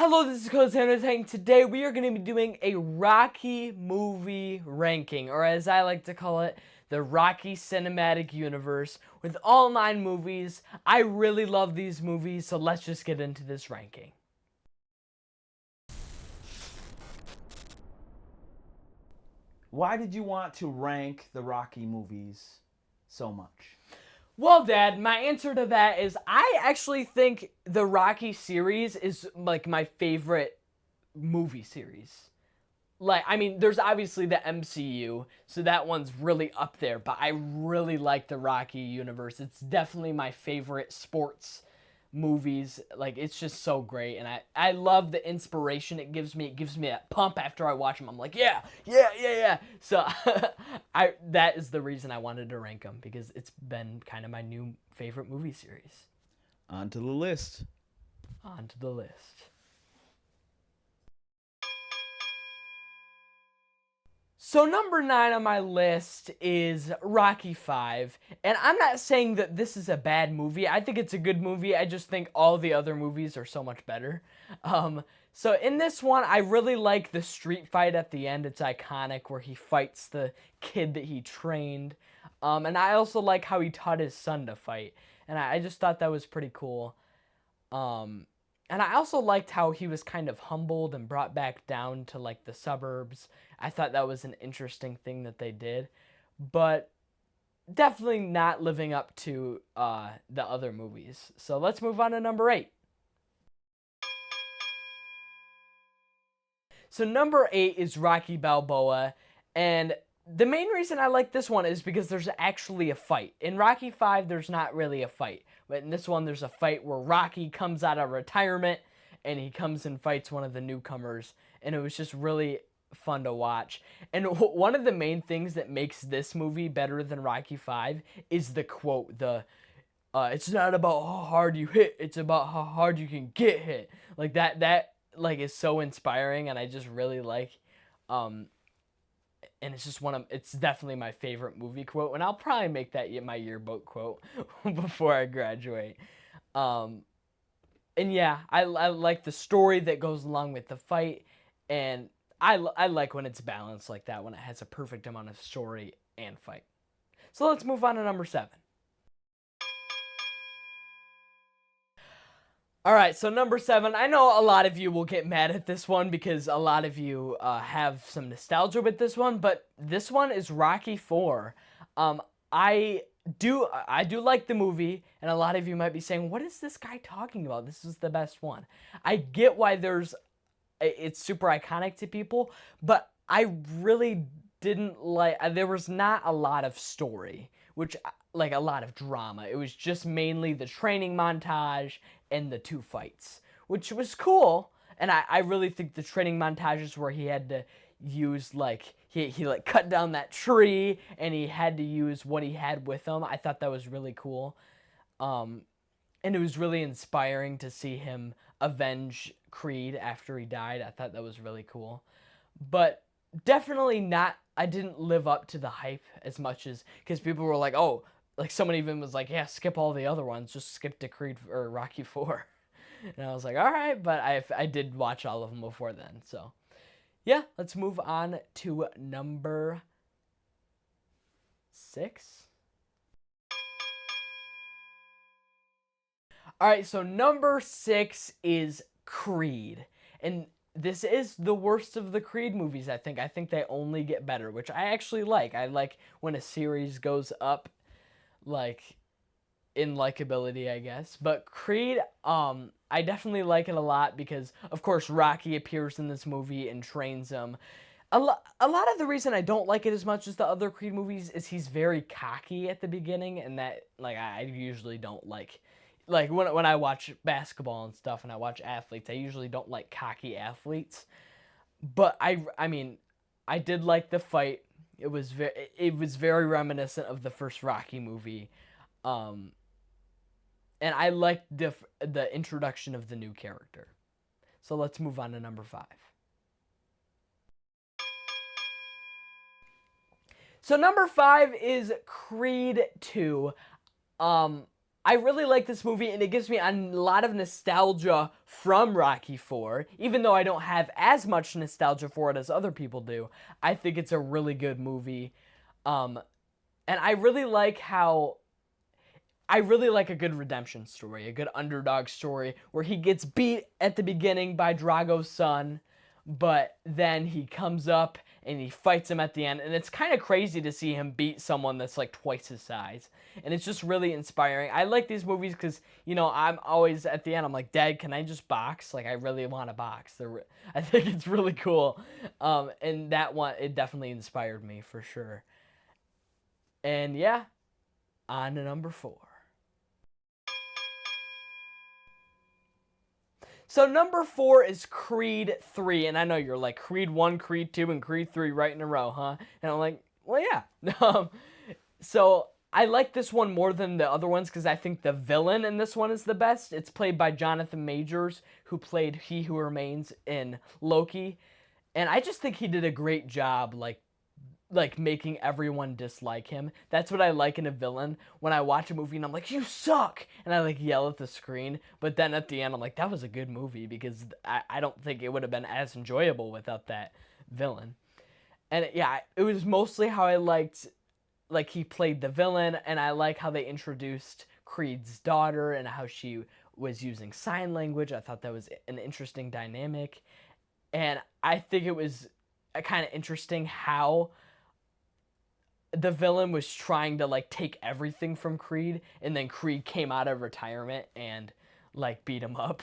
Hello, this is Coach Sanders, and today we are going to be doing a Rocky movie ranking, or as I like to call it, the Rocky Cinematic Universe, with all 9 movies. I really love these movies, so let's just get into this ranking. Why did you want to rank the Rocky movies so much? Well, Dad, my answer to that is I actually think the Rocky series is like my favorite movie series. There's obviously the MCU, so that one's really up there, but I really like the Rocky universe. It's definitely my favorite sports movies. Like, it's just so great, and I love the inspiration it gives me. It gives me that pump after I watch them. I'm like, yeah, yeah, yeah, yeah. So, that is the reason I wanted to rank them, because it's been kind of my new favorite movie series. On to the list. On to the list. So number 9 on my list is Rocky 5. And I'm not saying that this is a bad movie. I think it's a good movie. I just think all the other movies are so much better. So in this one, I really like the street fight at the end. It's iconic where he fights the kid that he trained. And I also like how he taught his son to fight. And I just thought that was pretty cool. Um, and I also liked how he was kind of humbled and brought back down to like the suburbs. I thought that was an interesting thing that they did, but definitely not living up to the other movies. So let's move on to number 8. So number 8 is Rocky Balboa, and the main reason I like this one is because there's actually a fight. In Rocky 5, there's not really a fight, but in this one, there's a fight where Rocky comes out of retirement and he comes and fights one of the newcomers, and it was just really fun to watch. And one of the main things that makes this movie better than Rocky 5 is the quote, it's not about how hard you hit, it's about how hard you can get hit. Like that like is so inspiring, and I just really like um and it's just it's definitely my favorite movie quote, and I'll probably make that my yearbook quote before I graduate. Um and yeah, I like the story that goes along with the fight, and I like when it's balanced like that, when it has a perfect amount of story and fight. So let's move on to number 7. All right, so number 7. I know a lot of you will get mad at this one because a lot of you have some nostalgia with this one, but this one is Rocky 4. Um, I I do like the movie, and a lot of you might be saying, "What is this guy talking about? This is the best one." I get why it's super iconic to people, but I really didn't like. There was not a lot of story, which like a lot of drama. It was just mainly the training montage and the 2 fights, which was cool. And I really think the training montages where he had to use like he like cut down that tree and he had to use what he had with him. I thought that was really cool. Um, and it was really inspiring to see him avenge Creed after he died. I thought that was really cool. But definitely not, I didn't live up to the hype as much as, because people were like, oh, like someone even was like, yeah, skip all the other ones, just skip to Creed or Rocky 4. And I was like, all right, but I did watch all of them before then. So yeah, let's move on to number 6. All right, so number 6 is Creed. And this is the worst of the Creed movies, I think. I think they only get better, which I actually like. I like when a series goes up, like, in likability, I guess. But Creed, I definitely like it a lot because, of course, Rocky appears in this movie and trains him. A lot of the reason I don't like it as much as the other Creed movies is he's very cocky at the beginning, and that like I usually don't like when I watch basketball and stuff and I watch athletes, I usually don't like cocky athletes. But I mean, I did like the fight. It was very reminiscent of the first Rocky movie. Um and I liked the introduction of the new character. So let's move on to number 5. So number 5 is Creed 2. Um, I really like this movie, and it gives me a lot of nostalgia from Rocky 4. Even though I don't have as much nostalgia for it as other people do, I think it's a really good movie. And I really like a good redemption story, a good underdog story, where he gets beat at the beginning by Drago's son, but then he comes up and he fights him at the end. And it's kind of crazy to see him beat someone that's like twice his size. And it's just really inspiring. I like these movies because, I'm always at the end, I'm like, Dad, can I just box? Like, I really want to box. I think it's really cool. And that one, it definitely inspired me for sure. And yeah, on to number 4. So number 4 is Creed 3, and I know you're like, Creed 1, Creed 2, and Creed 3 right in a row, huh? And I'm like, well, yeah. So I like this one more than the other ones because I think the villain in this one is the best. It's played by Jonathan Majors, who played He Who Remains in Loki, and I just think he did a great job, like making everyone dislike him. That's what I like in a villain. When I watch a movie and I'm like, you suck, and I like yell at the screen, but then at the end I'm like, that was a good movie, because I don't think it would have been as enjoyable without that villain. And yeah, it was mostly how I liked, like, he played the villain, and I like how they introduced Creed's daughter and how she was using sign language. I thought that was an interesting dynamic, and I think it was kind of interesting how the villain was trying to like take everything from Creed, and then Creed came out of retirement and like beat him up,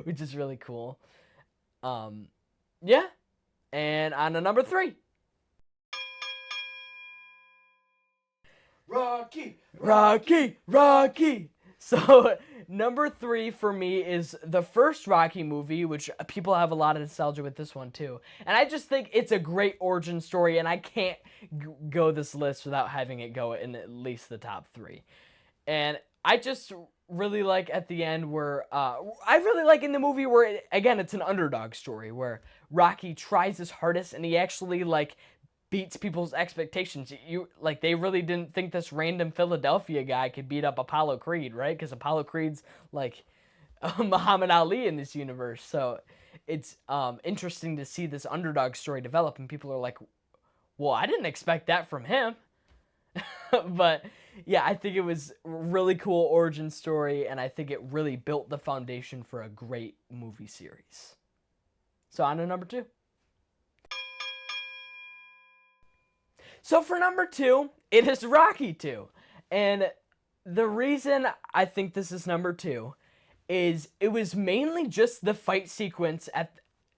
which is really cool. Yeah, and on to number 3. Rocky. So number 3 for me is the first Rocky movie, which people have a lot of nostalgia with this one too. And I just think it's a great origin story, and I can't go this list without having it go in at least the top 3. And I just really like at the end where I really like in the movie where again it's an underdog story where Rocky tries his hardest and he actually like beats people's expectations. They really didn't think this random Philadelphia guy could beat up Apollo Creed, right? Because Apollo Creed's like Muhammad Ali in this universe. So it's interesting to see this underdog story develop, and people are like, well, I didn't expect that from him. But yeah, I think it was a really cool origin story, and I think it really built the foundation for a great movie series. So on to number 2. So for number 2, it is Rocky 2. And the reason I think this is number 2 is it was mainly just the fight sequence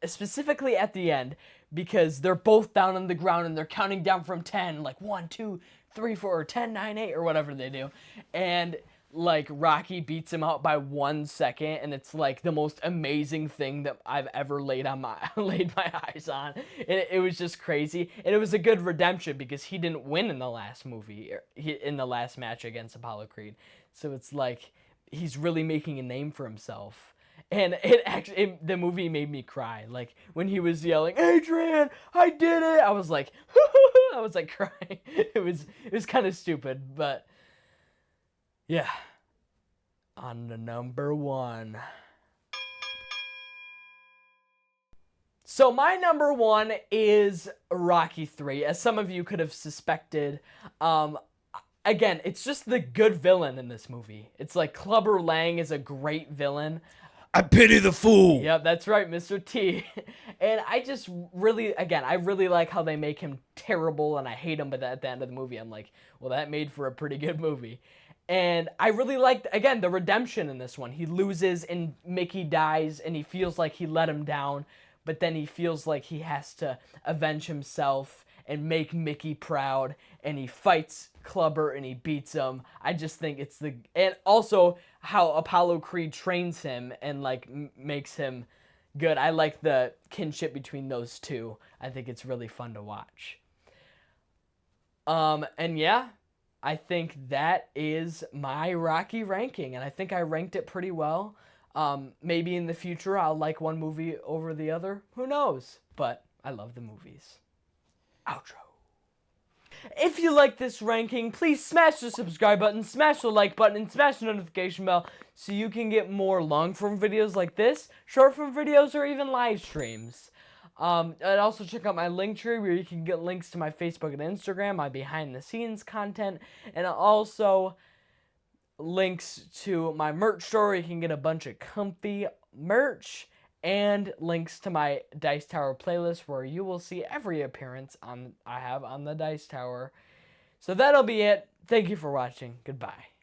specifically at the end, because they're both down on the ground and they're counting down from 10, like 1, 2, 3, 4, or 10, 9, 8, or whatever they do. And like Rocky beats him out by 1 second, and it's like the most amazing thing that I've ever laid my eyes on. It was just crazy, and it was a good redemption because he didn't win in the last movie, in the last match against Apollo Creed. So it's like he's really making a name for himself. And the movie made me cry. Like when he was yelling, "Adrian, I did it!" I was like, I was like crying. It was kind of stupid, but yeah. On to number 1. So my number 1 is Rocky 3, as some of you could have suspected. Again, it's just the good villain in this movie. It's like Clubber Lang is a great villain. I pity the fool. Yep, that's right, Mr. T. And I just really, again, I really like how they make him terrible and I hate him, but at the end of the movie, I'm like, well, that made for a pretty good movie. And I really liked, again, the redemption in this one. He loses and Mickey dies and he feels like he let him down, but then he feels like he has to avenge himself and make Mickey proud, and he fights Clubber and he beats him. I just think it's and also how Apollo Creed trains him and like makes him good. I like the kinship between those two. I think it's really fun to watch. And yeah, I think that is my Rocky ranking, and I think I ranked it pretty well. Maybe in the future I'll like one movie over the other. Who knows? But I love the movies. Outro. If you like this ranking, please smash the subscribe button, smash the like button, and smash the notification bell so you can get more long-form videos like this, short-form videos, or even live streams. And also check out my link tree where you can get links to my Facebook and Instagram, my behind-the-scenes content, and also links to my merch store where you can get a bunch of comfy merch, and links to my Dice Tower playlist where you will see every appearance I have on the Dice Tower. So that'll be it. Thank you for watching. Goodbye.